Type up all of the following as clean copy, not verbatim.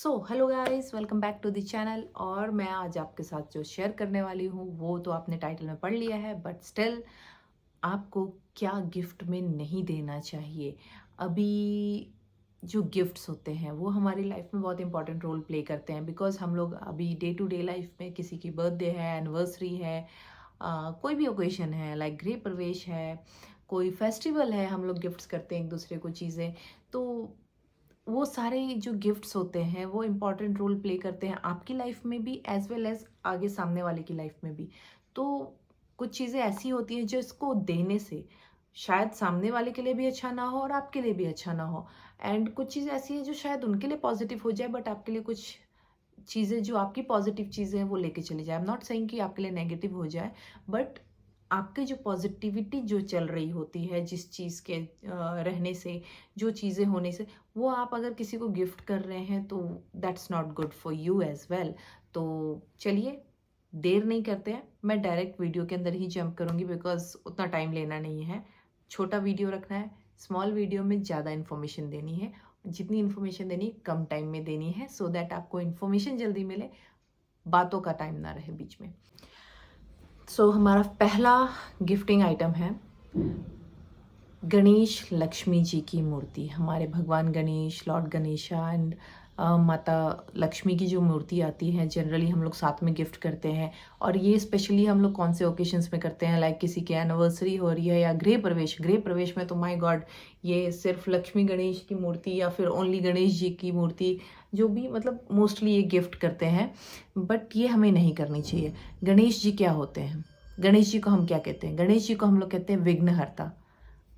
So hello guys, welcome back to the channel. और मैं आज आपके साथ जो शेयर करने वाली हूँ वो तो आपने टाइटल में पढ़ लिया है, बट स्टिल आपको क्या गिफ्ट में नहीं देना चाहिए। अभी जो गिफ्ट्स होते हैं वो हमारी लाइफ में बहुत इंपॉर्टेंट रोल प्ले करते हैं, बिकॉज हम लोग अभी डे टू डे लाइफ में किसी की बर्थडे है, एनिवर्सरी है, कोई भी ओकेशन है, लाइक गृह प्रवेश है, कोई फेस्टिवल है, हम लोग गिफ्ट्स करते हैं एक दूसरे को चीज़ें। तो वो सारे जो गिफ्ट्स होते हैं वो इम्पॉर्टेंट रोल प्ले करते हैं आपकी लाइफ में भी, एज वेल एज आगे सामने वाले की लाइफ में भी। तो कुछ चीज़ें ऐसी होती हैं जो इसको देने से शायद सामने वाले के लिए भी अच्छा ना हो और आपके लिए भी अच्छा ना हो। एंड कुछ चीज़ें ऐसी हैं जो शायद उनके लिए पॉजिटिव हो जाए, बट आपके लिए कुछ चीज़ें जो आपकी पॉजिटिव चीज़ें हैं वो लेके चली जाए। आई एम नॉट सेइंग कि आपके लिए नेगेटिव हो जाए, बट आपके जो पॉजिटिविटी जो चल रही होती है जिस चीज़ के रहने से, जो चीज़ें होने से, वो आप अगर किसी को गिफ्ट कर रहे हैं तो that's not good for you as well. तो चलिए देर नहीं करते हैं, मैं डायरेक्ट वीडियो के अंदर ही जंप करूँगी, बिकॉज उतना टाइम लेना नहीं है। छोटा वीडियो रखना है, स्मॉल वीडियो में ज़्यादा इन्फॉर्मेशन देनी है। जितनी इन्फॉर्मेशन देनी है कम टाइम में देनी है, सो दैट आपको इन्फॉर्मेशन जल्दी मिले, बातों का टाइम ना रहे बीच में। सो हमारा पहला गिफ्टिंग आइटम है गणेश लक्ष्मी जी की मूर्ति। हमारे भगवान गणेश, लॉर्ड गणेशा एंड माता लक्ष्मी की जो मूर्ति आती है, जनरली हम लोग साथ में गिफ्ट करते हैं। और ये स्पेशली हम लोग कौन से ओकेशंस में करते हैं, लाइक किसी की एनिवर्सरी हो रही है या गृह प्रवेश में तो माय गॉड, ये सिर्फ लक्ष्मी गणेश की मूर्ति या फिर ओनली गणेश जी की मूर्ति, जो भी मतलब मोस्टली ये गिफ्ट करते हैं। बट ये हमें नहीं करनी चाहिए। गणेश जी क्या होते हैं? गणेश जी को हम क्या कहते हैं? गणेश जी को हम लोग कहते हैं विघ्नहर्ता।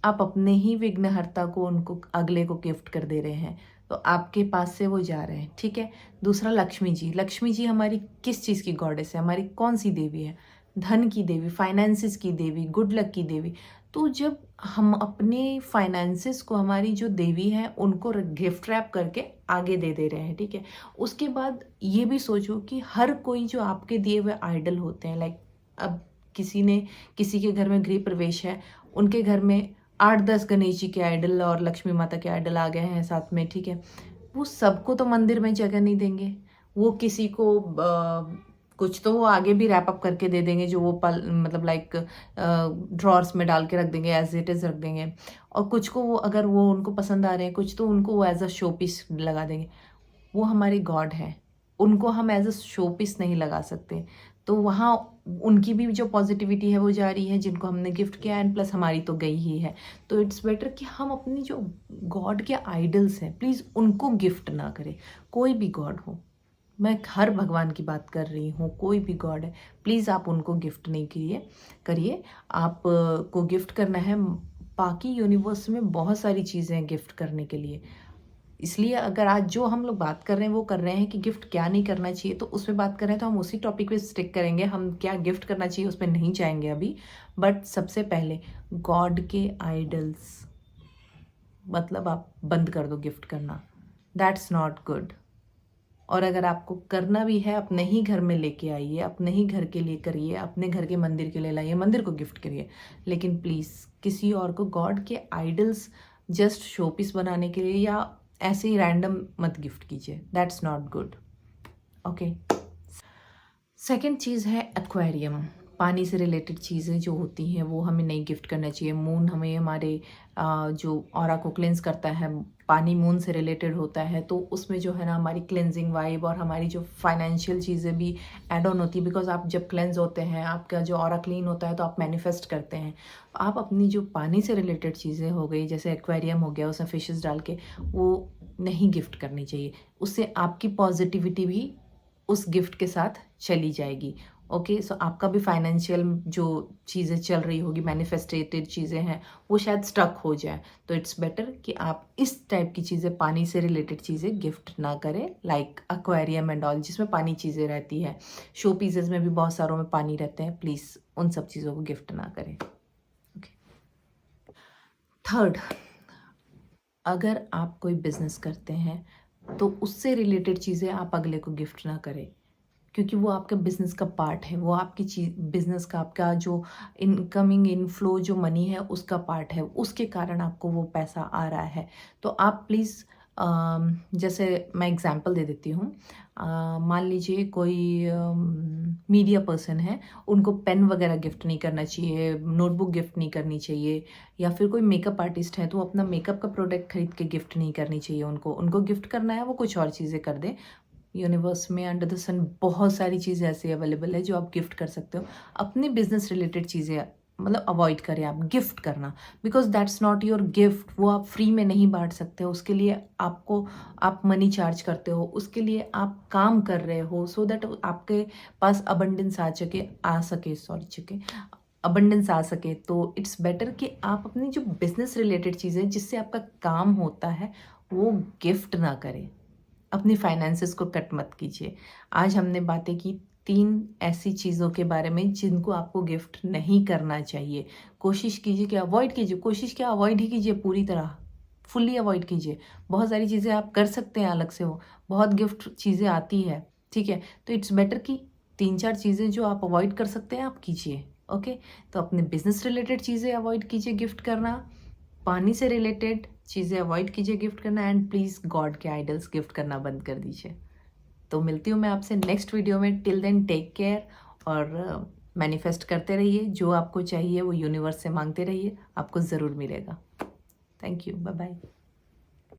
आप अपने ही विघ्नहर्ता को उनको अगले को गिफ्ट कर दे रहे हैं, तो आपके पास से वो जा रहे हैं, ठीक है। दूसरा लक्ष्मी जी। लक्ष्मी जी हमारी किस चीज़ की गॉडेस है? हमारी कौन सी देवी है? धन की देवी, फाइनेंसिस की देवी, गुड लक की देवी। तो जब हम अपने फाइनेंसिस को, हमारी जो देवी है, उनको गिफ्ट रैप करके आगे दे रहे हैं, ठीक है। उसके बाद ये भी सोचो कि हर कोई जो आपके दिए हुए आइडल होते हैं, लाइक अब किसी के घर में गृह प्रवेश है, उनके घर में 8-10 गणेश जी के आइडल और लक्ष्मी माता के आइडल आ गए हैं साथ में, ठीक है। वो सबको तो मंदिर में जगह नहीं देंगे। वो किसी को कुछ तो वो आगे भी रैप अप करके दे देंगे, जो वो पल मतलब लाइक ड्रॉर्स में डाल के रख देंगे, एज इट इज़ रख देंगे। और कुछ को वो, अगर वो उनको पसंद आ रहे हैं कुछ, तो उनको वो एज अ शो पीस लगा देंगे। वो हमारे गॉड हैं, उनको हम एज अ शो पीस नहीं लगा सकते। तो वहाँ उनकी भी जो पॉजिटिविटी है वो जा रही है, जिनको हमने गिफ्ट किया, एंड प्लस हमारी तो गई ही है। तो इट्स बेटर कि हम अपनी जो गॉड के आइडल्स हैं, प्लीज़ उनको गिफ्ट ना करें। कोई भी गॉड हो, मैं हर भगवान की बात कर रही हूँ, कोई भी गॉड है, प्लीज़ आप उनको गिफ्ट नहीं करिए। आप को गिफ्ट करना है, बाकी यूनिवर्स में बहुत सारी चीज़ें हैं गिफ्ट करने के लिए। इसलिए अगर आज जो हम लोग बात कर रहे हैं वो कर रहे हैं कि गिफ्ट क्या नहीं करना चाहिए, तो उसमें बात कर रहे हैं, तो हम उसी टॉपिक पे स्टिक करेंगे। हम क्या गिफ्ट करना चाहिए उस पर नहीं जाएंगे अभी। बट सबसे पहले गॉड के आइडल्स, मतलब आप बंद कर दो गिफ्ट करना, दैट्स नॉट गुड। और अगर आपको करना भी है, अपने ही घर में लेके आइए, अपने ही घर के लिए करिए, अपने घर के मंदिर के लिए लाइए, मंदिर को गिफ्ट करिए। लेकिन प्लीज़ किसी और को गॉड के आइडल्स जस्ट शो पीस बनाने के लिए या ऐसे ही रैंडम मत गिफ्ट कीजिए, that's not good. Okay. Second चीज़ है एक्वेरियम। पानी से रिलेटेड चीज़ें जो होती हैं वो हमें नहीं गिफ्ट करना चाहिए। मून हमें हमारे जो ऑरा को क्लेंस करता है, पानी मून से रिलेटेड होता है, तो उसमें जो है ना हमारी क्लेंजिंग वाइब और हमारी जो फाइनेंशियल चीज़ें भी ऐड ऑन होती है। बिकॉज आप जब क्लेंज होते हैं, आपका जो ऑरा क्लीन होता है, तो आप मैनिफेस्ट करते हैं। आप अपनी जो पानी से रिलेटेड चीज़ें हो गई, जैसे एक्वेरियम हो गया, उसमें फिशेस डाल के, वो नहीं गिफ्ट करनी चाहिए। उससे आपकी पॉजिटिविटी भी उस गिफ्ट के साथ चली जाएगी। ओके, सो आपका भी फाइनेंशियल जो चीज़ें चल रही होगी, मैनिफेस्टेटेड चीज़ें हैं, वो शायद स्टक हो जाए। तो इट्स बेटर कि आप इस टाइप की चीज़ें, पानी से रिलेटेड चीज़ें गिफ्ट ना करें, लाइक एक्वेरियम एंड ऑल, जिसमें पानी चीज़ें रहती है। शो पीसेस में भी बहुत सारों में पानी रहते हैं, प्लीज़ उन सब चीज़ों को गिफ्ट ना करें। ओके। थर्ड, अगर आप कोई बिजनेस करते हैं तो उससे रिलेटेड चीज़ें आप अगले को गिफ्ट ना करें, क्योंकि वो आपके बिजनेस का पार्ट है। वो आपकी चीज, बिजनेस का, आपका जो इनकमिंग इनफ्लो जो मनी है उसका पार्ट है, उसके कारण आपको वो पैसा आ रहा है। तो आप प्लीज़ जैसे मैं एग्जांपल दे देती हूँ। मान लीजिए कोई मीडिया पर्सन है, उनको पेन वगैरह गिफ्ट नहीं करना चाहिए, नोटबुक गिफ्ट नहीं करनी चाहिए, या फिर कोई मेकअप आर्टिस्ट है तो अपना मेकअप का प्रोडक्ट खरीद के गिफ्ट नहीं करनी चाहिए उनको। उनको गिफ्ट करना है वो कुछ और चीज़ें कर दें। यूनिवर्स में अंडर द सन बहुत सारी चीज़ें ऐसी अवेलेबल है जो आप गिफ्ट कर सकते हो। अपनी बिजनेस रिलेटेड चीज़ें मतलब अवॉइड करें आप गिफ्ट करना, because that's not your gift. वो आप फ्री में नहीं बांट सकते हो, उसके लिए आपको आप मनी चार्ज करते हो, उसके लिए आप काम कर रहे हो सो दैट आपके पास अबंडेंस आ सके। तो इट्स बेटर कि आप अपनी जो बिजनेस रिलेटेड चीज़ें जिससे आपका काम होता है वो गिफ्ट ना करें। अपनी फाइनेंसेस को कट मत कीजिए। आज हमने बातें की 3 ऐसी चीज़ों के बारे में जिनको आपको गिफ्ट नहीं करना चाहिए। कोशिश कीजिए कि अवॉइड कीजिए, कोशिश क्या अवॉइड ही कीजिए पूरी तरह, फुल्ली अवॉइड कीजिए। बहुत सारी चीज़ें आप कर सकते हैं अलग से, वो बहुत गिफ्ट चीज़ें आती है, ठीक है? तो इट्स बेटर कि 3-4 चीज़ें जो आप अवॉइड कर सकते हैं आप कीजिए, ओके? तो अपने बिज़नेस रिलेटेड चीज़ें अवॉइड कीजिए गिफ्ट करना, पानी से रिलेटेड चीज़ें अवॉइड कीजिए गिफ्ट करना, एंड प्लीज़ गॉड के आइडल्स गिफ्ट करना बंद कर दीजिए। तो मिलती हूँ मैं आपसे नेक्स्ट वीडियो में। टिल देन टेक केयर और मैनिफेस्ट करते रहिए। जो आपको चाहिए वो यूनिवर्स से मांगते रहिए, आपको ज़रूर मिलेगा। Thank you, bye bye.